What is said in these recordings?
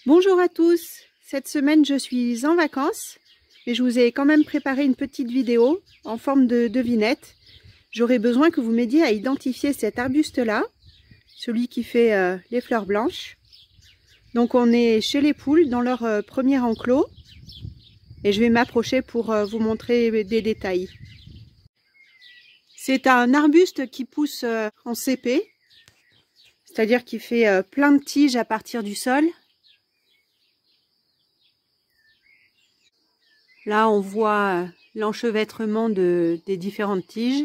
Bonjour à tous, cette semaine je suis en vacances, mais je vous ai quand même préparé une petite vidéo en forme de devinette. J'aurais besoin que vous m'aidiez à identifier cet arbuste-là, celui qui fait les fleurs blanches. Donc on est chez les poules dans leur premier enclos et je vais m'approcher pour vous montrer des détails. C'est un arbuste qui pousse en CP, c'est-à-dire qui fait plein de tiges à partir du sol. Là, on voit l'enchevêtrement des différentes tiges.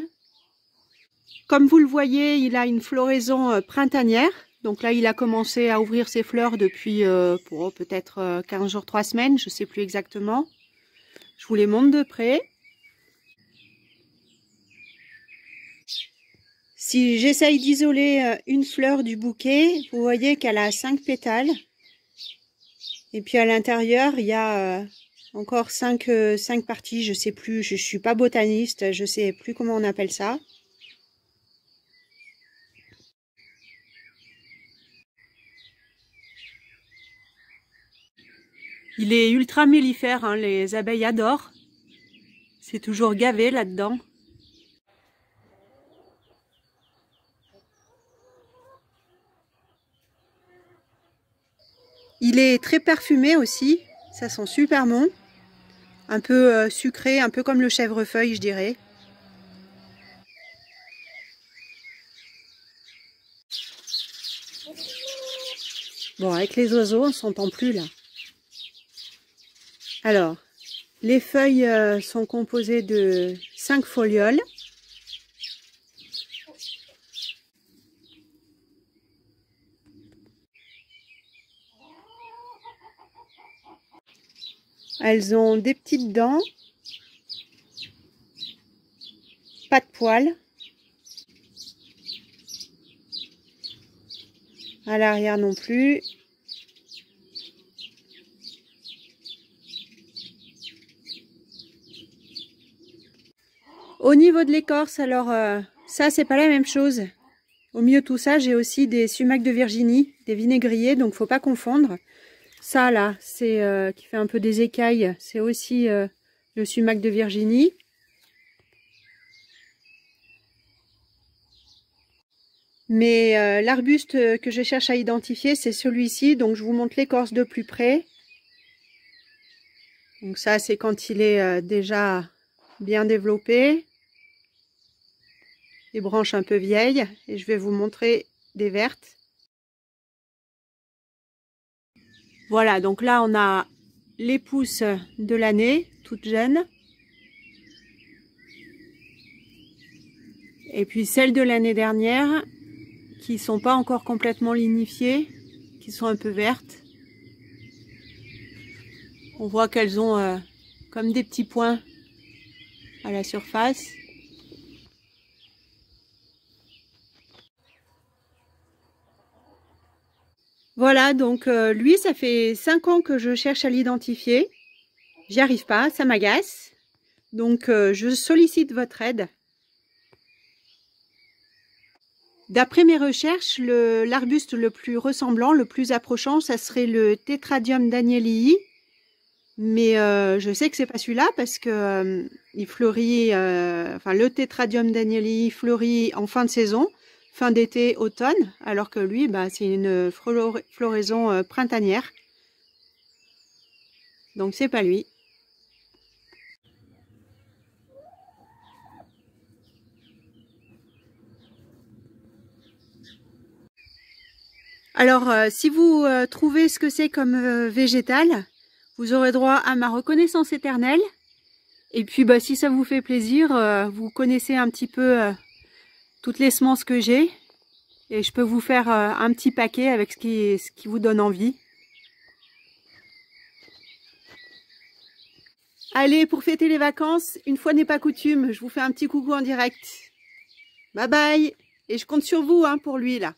Comme vous le voyez, il a une floraison printanière. Donc là, il a commencé à ouvrir ses fleurs depuis peut-être 15 jours, 3 semaines, je ne sais plus exactement. Je vous les montre de près. Si j'essaye d'isoler une fleur du bouquet, vous voyez qu'elle a 5 pétales. Et puis à l'intérieur, il y a encore 5 parties, je sais plus, je suis pas botaniste, je sais plus comment on appelle ça. Il est ultra mellifère, hein, les abeilles adorent. C'est toujours gavé là-dedans. Il est très parfumé aussi, ça sent super bon. Un peu sucré, un peu comme le chèvrefeuille, je dirais. Bon, avec les oiseaux, on ne s'entend plus là. Alors, les feuilles sont composées de 5 folioles. Elles ont des petites dents, pas de poils. À l'arrière non plus. Au niveau de l'écorce, alors ça c'est pas la même chose. Au milieu de tout ça, j'ai aussi des sumacs de Virginie, des vinaigriers, donc faut pas confondre. Ça là, c'est qui fait un peu des écailles, c'est aussi le sumac de Virginie. Mais l'arbuste que je cherche à identifier, c'est celui-ci, donc je vous montre l'écorce de plus près. Donc ça, c'est quand il est déjà bien développé. Les branches un peu vieilles, et je vais vous montrer des vertes. Voilà, donc là on a les pousses de l'année, toutes jeunes. Et puis celles de l'année dernière, qui sont pas encore complètement lignifiées, qui sont un peu vertes. On voit qu'elles ont comme des petits points à la surface. Voilà, donc lui, ça fait 5 ans que je cherche à l'identifier. J'y arrive pas, ça m'agace. Donc je sollicite votre aide. D'après mes recherches, l'arbuste le plus ressemblant, le plus approchant, ça serait le Tetradium danielii. Mais je sais que c'est pas celui-là parce que il fleurit, le Tetradium danielii fleurit en fin de saison, fin d'été, automne, alors que lui, c'est une floraison printanière. Donc c'est pas lui. Alors, si vous trouvez ce que c'est comme végétal, vous aurez droit à ma reconnaissance éternelle. Et puis, si ça vous fait plaisir, vous connaissez un petit peu toutes les semences que j'ai. Et je peux vous faire un petit paquet avec ce qui vous donne envie. Allez, pour fêter les vacances, une fois n'est pas coutume, je vous fais un petit coucou en direct. Bye bye! Et je compte sur vous pour lui là.